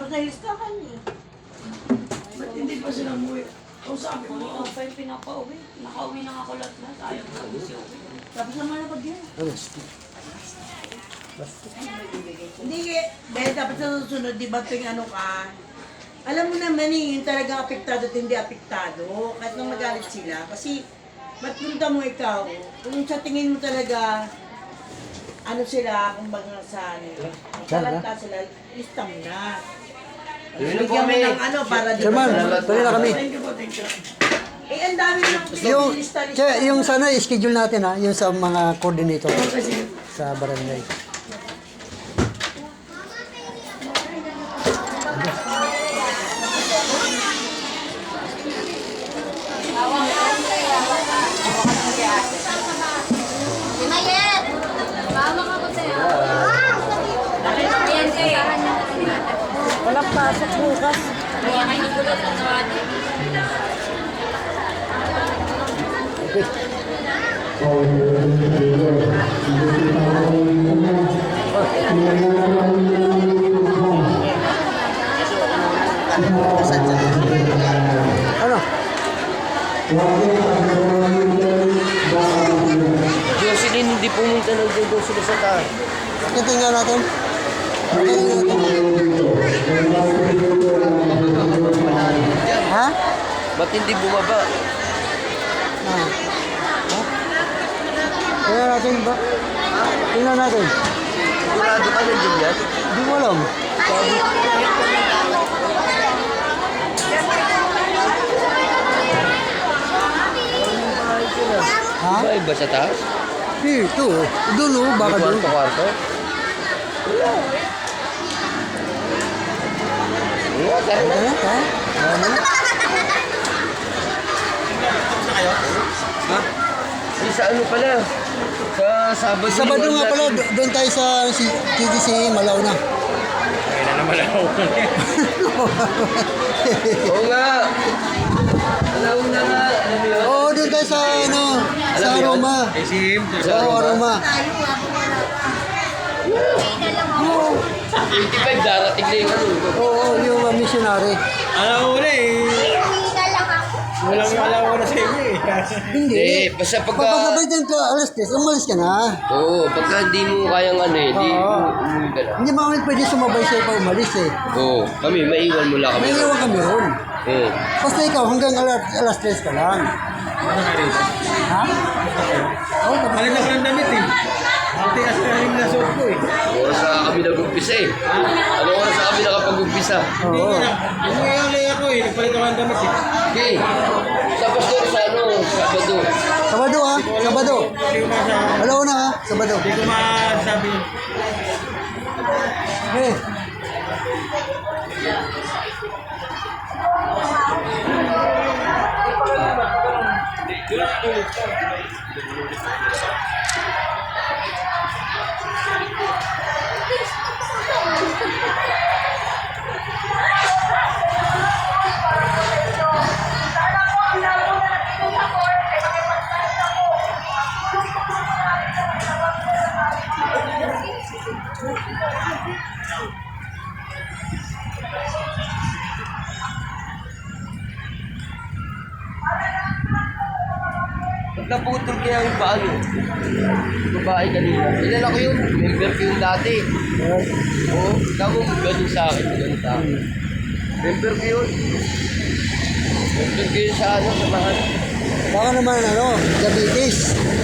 Tapos nalistahan niya. Ba't hindi pa sila umuwi? O sabi mo, Ako pa yung pinapauwi. Nakauwi na ako lahat. Ayaw ko kasi uwi. Tapos naman na pag-yun. Basta. Hindi, dahil dapat sa susunod, di ba tuwing ano ka, alam mo naman yung talagang apektado at hindi apektado, kahit nang magalit sila. Kasi, ba't punta mo ikaw? Kung sa tingin mo talaga, ano sila, kumbaga sa ano, talanta sila, istam na. Bigyan mo ng ano, para di Chairman, tuloy na kami. thank you po, thank you. Eh, ang dami ng Yung sana schedule natin ha, yung sa mga coordinator Kasi, sa barangay. Mayet! Mama ka ko sa'yo. Ayan kayo. Walang pasok bukas. Kaya kayo nagulot na natin. Ano? Jocelyn, hindi pumunta ng doon sila sa taas. Titingnan natin. Titingnan natin. Ha? Ba't hindi bumaba? Ha? Tingnan natin ba? Tingnan natin. Sigurado ka nandiyan yan? Hindi mo alam. Ha? Ba, iba sa taas? Dito. Doon o, baka doon. Kwarto-kwarto? Wala. Tara na. Ha? Ano? Ha? Eh, sa ano pala? Sa Sabado. Sabado nga pala, doon tayo sa TTC Malaw na. Oo nga. Alam na nga. Alam mo yun? Oo, doon tayo sa ano, sa Alam mo yun? Aroma. Sa Oo, Aroma. 85 darating na yung ano. Oo, yung missionary. alam mo na eh. Uwi na lang ako. Walang alam ko na sa inyo eh. Hindi. Eh, basta pagka... Pagkasabay din ka, alas 10, umalis ka na. Oo, pagka hindi mo kayang ano eh, di Oo. umuwi ka na. Hindi mo kami pwede sumabay sa'yo pa umalis eh. Oo, kami, maiwan mo lang kami. May iwan kami ron. Oo. Basta ikaw, hanggang alas 3 ka lang. Ano nga rin? Ha? Oo, tapos Alit ako ng damit eh. Ate, as ka rin na suot ko eh. Oras na kami nag-umpisa eh. Ano oras na kami nakapag-umpisa? Hindi ko Oo. na. Hindi ngayon ulit ako eh. Nagpalit ako ng damit eh. Okay. Sa pastor sa ano, Sabado. Sabado ha? Sabado. Hindi ko masabi. Alaw na ha? Sabado. Hindi ko masabi. Eh. Ba't naputol kaya yung paano? Babae kanina. Ilan ako yun? Member ko yun dati. Oo. Tamo ganun sa akin. Ganun sa akin. Member ko yun. Member ko yun sa ano, sa mahal. Baka naman ano, diabetes.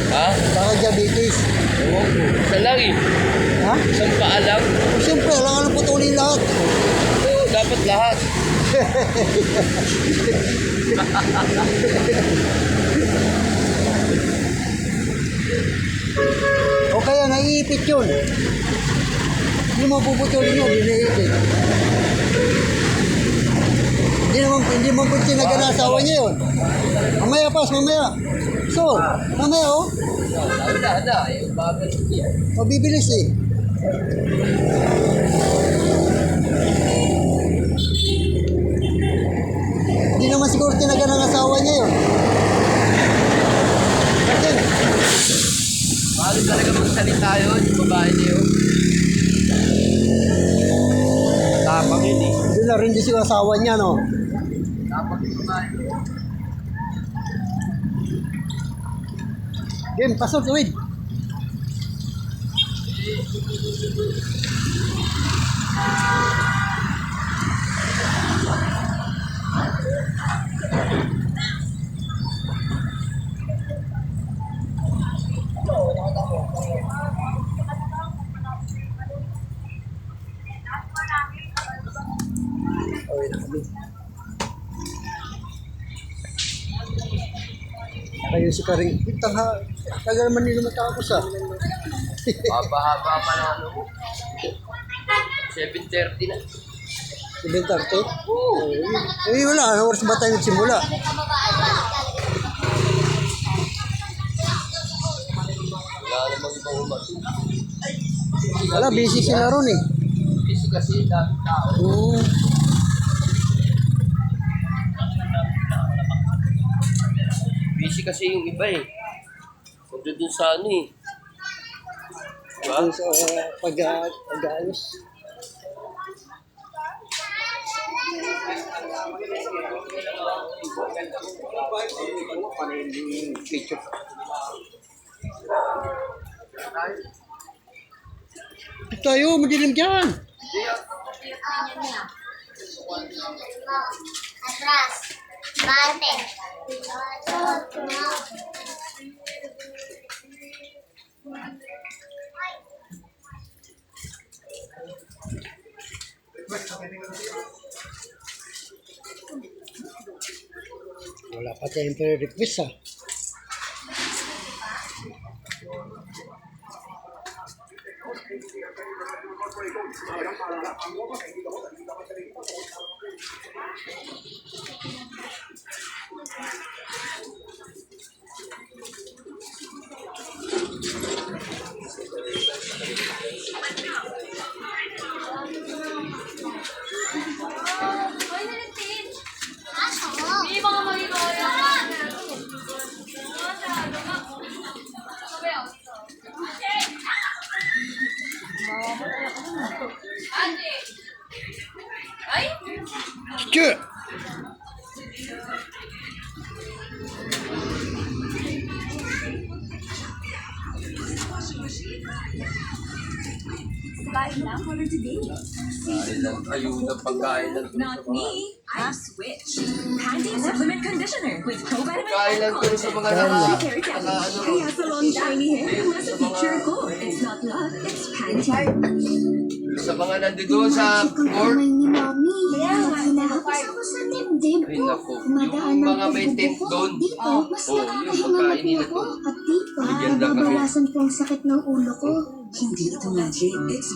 Ha? Baka diabetes. Ewan ko. Isa lang eh. Ha? Isang paa lang. Siyempre, alam ka putulin lahat. Oo, dapat lahat. O kaya naiipit yun. Hindi mo puputulin yun, naiipit. Hindi mo pwede sinagan-asawa niya yun. Mamaya pas, mamaya. So, mamaya oh. Ada. Yung bagal yan. Mabibilis eh. Hindi naman siguro tinaga ng asawa niya yun. Kasi, Paano talaga magsalita yun? Yung babae niya yun. Tapang yun eh. Sila rin din yung asawa niya, no? Dapat kumain. Game, pasok, tuwid. Okay na kami. Kayo si Karing, tagal naman nila matapos ah. Haba-haba pa na ano. 7:30 na. Inventarte? Oo. Eh, wala. Anong oras ba tayo nagsimula? Wala namang ibang umato. Wala, busy sila ron eh. Busy kasi dami tao. Oo. Busy kasi yung iba eh. Nandun dun sa ano eh. Diba? Yung sa pag-ayos. Picture. Tayo, madilim dyan. Atras. Bate. Wala pa tayong pre-request ah. Hindi mga magigaya. Ay! Che! Dahil lang ayuda pagkain lang dun sa Not mga... me. I switch. Panty supplement conditioner with probiotic Pagkain lang dun sa mga Very naka ano. Kaya salon shiny hair. Nasa picture ko. It's not love, it's panty. Sa mga nandito sa court. ni Mami. Hinahapos ako sa dibdib Ay ko. nako, Kumadaan yung ng mga may tent puso ko. doon. Dito, mas Oh, yung nakakahinga pagkain nila po ako. doon. At dito, Bigyan lang kami. nababawasan po ang sakit ng ulo ko. Hindi ito magic. It's